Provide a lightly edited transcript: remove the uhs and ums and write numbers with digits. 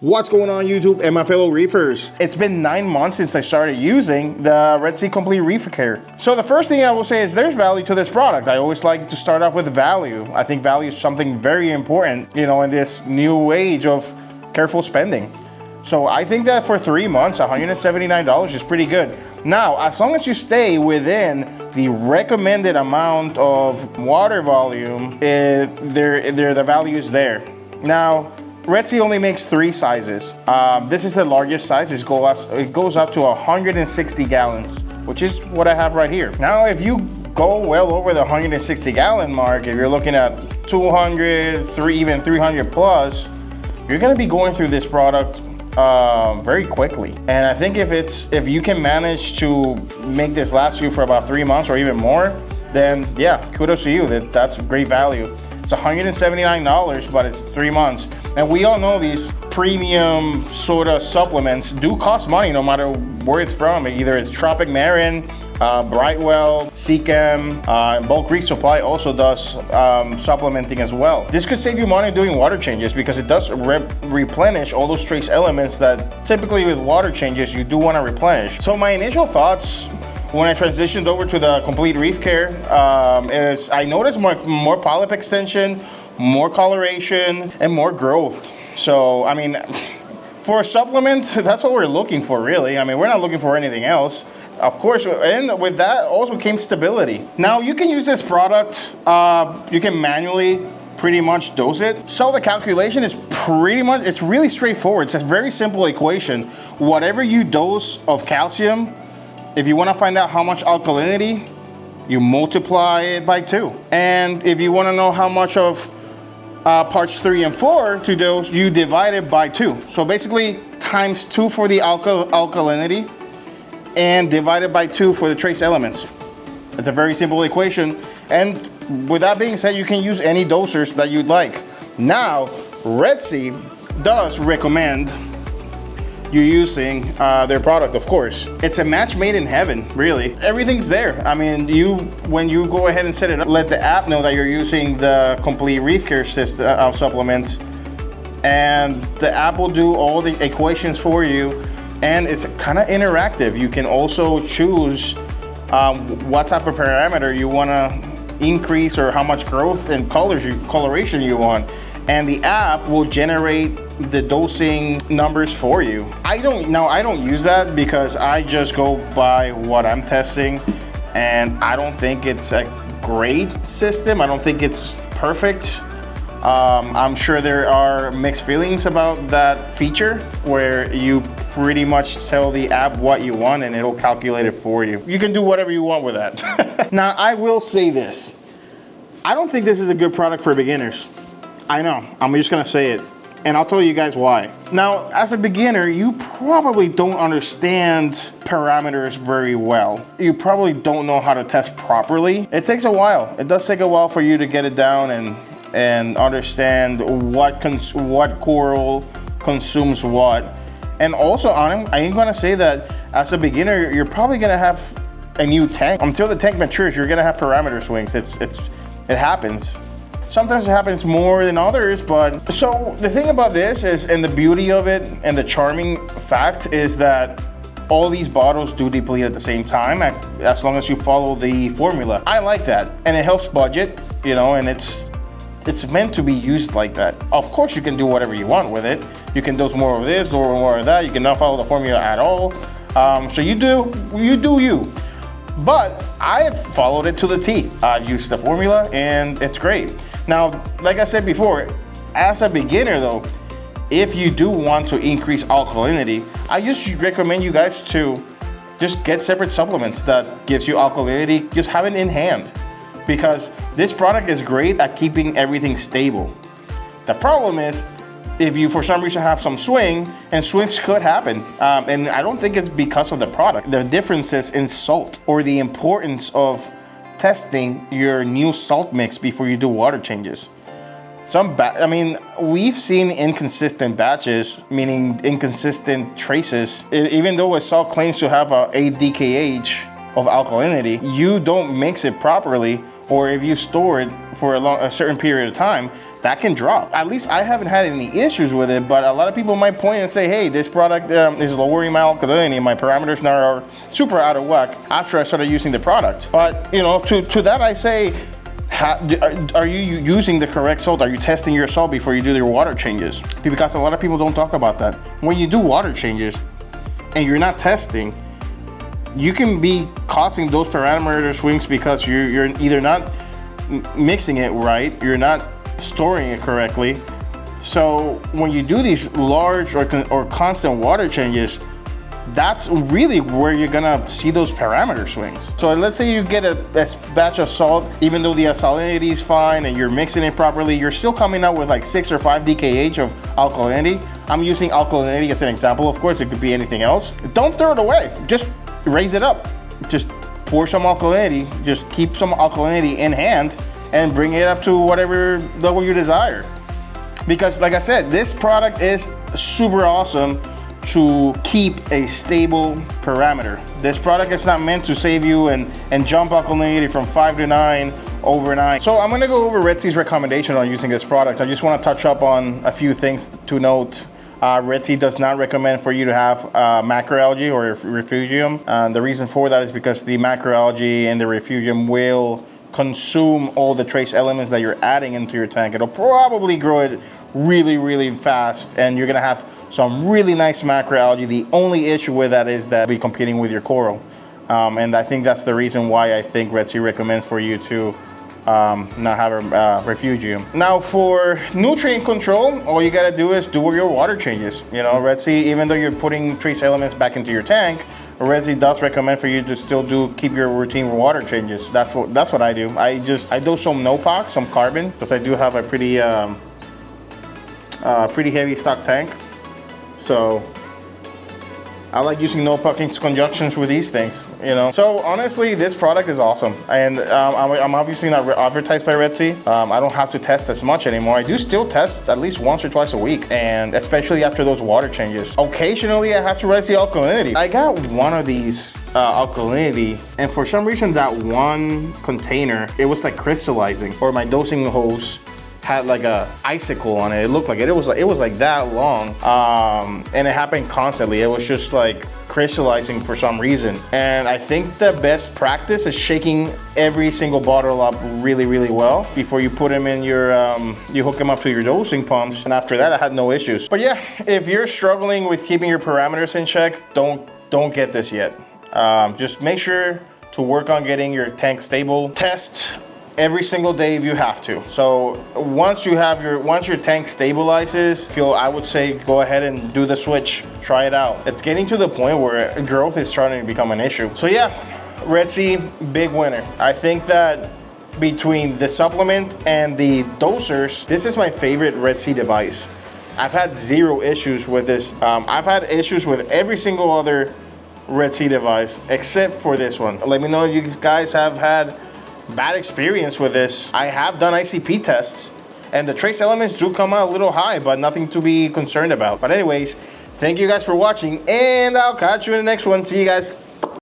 What's going on YouTube and my fellow reefers? It's been 9 months since I started using the Red Sea Complete Reef Care. So the first thing I will say is there's value to this product. I always like to start off with value. I think value is something very important, in this new age of careful spending. So I think that for 3 months, $179 is pretty good. Now, as long as you stay within the recommended amount of water volume, the value is there. Now, Red Sea only makes 3 sizes. This is the largest size. It goes up to 160 gallons, which is what I have right here. Now, if you go well over the 160 gallon mark, if you're looking at 200, even 300 plus, you're gonna be going through this product very quickly. And I think if you can manage to make this last you for about 3 months or even more, then yeah, kudos to you. That's great value. It's $179, but it's 3 months. And we all know these premium soda supplements do cost money no matter where it's from. Either it's Tropic Marin, Brightwell, Seachem, Bulk Reef Supply also does supplementing as well. This could save you money doing water changes because it does replenish all those trace elements that typically with water changes you do want to replenish. So my initial thoughts when I transitioned over to the Complete Reef Care is I noticed more polyp extension, more coloration, and more growth. So, I mean, for a supplement, that's what we're looking for, really. I mean, we're not looking for anything else. Of course, and with that also came stability. Now, you can use this product, you can manually pretty much dose it. So the calculation is it's really straightforward. It's a very simple equation. Whatever you dose of calcium, if you want to find out how much alkalinity, you multiply it by 2. And if you want to know how much of parts 3 and 4 to dose, you divide it by 2. So basically times 2 for the alkalinity and divided by 2 for the trace elements. It's a very simple equation. And with that being said, you can use any dosers that you'd like. Now, Red Sea does recommend you using their product, of course. It's a match made in heaven, really. Everything's there. I mean, when you go ahead and set it up, let the app know that you're using the Complete Reef Care system supplements, and the app will do all the equations for you, and it's kind of interactive. You can also choose what type of parameter you want to increase or how much growth and coloration you want, and the app will generate the dosing numbers for you. I don't use that because I just go by what I'm testing, and I don't think it's a great system. I don't think it's perfect. I'm sure there are mixed feelings about that feature where you pretty much tell the app what you want and it'll calculate it for you. You can do whatever you want with that. Now, I will say this. I don't think this is a good product for beginners. I know, I'm just gonna say it. And I'll tell you guys why. Now, as a beginner, you probably don't understand parameters very well. You probably don't know how to test properly. It takes a while. It does take a while for you to get it down and understand what coral consumes what. And also, I am gonna say that as a beginner, you're probably gonna have a new tank. Until the tank matures, you're gonna have parameter swings. It happens. Sometimes it happens more than others, but so the thing about this is, and the beauty of it and the charming fact is that all these bottles do deplete at the same time as long as you follow the formula. I like that, and it helps budget, and it's meant to be used like that. Of course, you can do whatever you want with it. You can dose more of this or more of that. You can not follow the formula at all. So you do you. But I have followed it to the T. I've used the formula and it's great. Now, like I said before, as a beginner though, if you do want to increase alkalinity, I just recommend you guys to just get separate supplements that gives you alkalinity. Just have it in hand, because this product is great at keeping everything stable. The problem is if you for some reason have some swings could happen. And I don't think it's because of the product. The difference is in salt, or the importance of testing your new salt mix before you do water changes. We've seen inconsistent batches, meaning inconsistent traces. Even though a salt claims to have a DKH of alkalinity, you don't mix it properly, or if you store it for a certain period of time, that can drop. At least I haven't had any issues with it, but a lot of people might point and say, hey, this product is lowering my alkalinity, my parameters now are super out of whack after I started using the product. But you know, to that I say, are you using the correct salt? Are you testing your salt before you do your water changes? Because a lot of people don't talk about that. When you do water changes and you're not testing, you can be causing those parameter swings because you're either not mixing it right, you're not storing it correctly. So when you do these large or constant water changes, that's really where you're gonna see those parameter swings. So let's say you get a batch of salt, even though the salinity is fine and you're mixing it properly, you're still coming out with like 6 or 5 DKH of alkalinity. I'm using alkalinity as an example. Of course, it could be anything else. Don't throw it away. Just raise it up. Just pour some alkalinity. Just keep some alkalinity in hand and bring it up to whatever level you desire. Because like I said, this product is super awesome to keep a stable parameter. This product is not meant to save you and jump alkalinity from 5 to 9 overnight. So I'm gonna go over Red Sea's recommendation on using this product. I just wanna touch up on a few things to note. Red Sea does not recommend for you to have macroalgae or refugium. The reason for that is because the macroalgae and the refugium will consume all the trace elements that you're adding into your tank. It'll probably grow it really, really fast, and you're gonna have some really nice macroalgae. The only issue with that is that you'll be competing with your coral. And I think that's the reason why I think Red Sea recommends for you to not have a refugium. Now for nutrient control, all you gotta do is do your water changes. You know, Red Sea, even though you're putting trace elements back into your tank, Red Sea does recommend for you to still keep your routine water changes. That's what I do. I do some NOPOC, some carbon, because I do have a pretty pretty heavy stock tank. So I like using NOPOC in conjunctions with these things, you know. So honestly, this product is awesome. And I'm obviously not advertised by Red Sea. I don't have to test as much anymore. I do still test at least once or twice a week, and especially after those water changes. Occasionally, I have to raise the alkalinity. I got one of these alkalinity, and for some reason, that one container, it was like crystallizing, or my dosing hose had like a icicle on it. It looked like it was like that long, and it happened constantly. It was just like crystallizing for some reason. And I think the best practice is shaking every single bottle up really, really well before you put them in your you hook them up to your dosing pumps. And after that, I had no issues. But yeah, if you're struggling with keeping your parameters in check, don't get this yet. Just make sure to work on getting your tank stable. Test every single day if you have to. So once your tank stabilizes, I would say go ahead and do the switch, try it out. It's getting to the point where growth is starting to become an issue. So yeah, Red Sea, big winner. I think that between the supplement and the dosers, this is my favorite Red Sea device. I've had zero issues with this. I've had issues with every single other Red Sea device except for this one. Let me know if you guys have had bad experience with this. I have done ICP tests and the trace elements do come out a little high, but nothing to be concerned about. But anyways, thank you guys for watching, and I'll catch you in the next one. See you guys.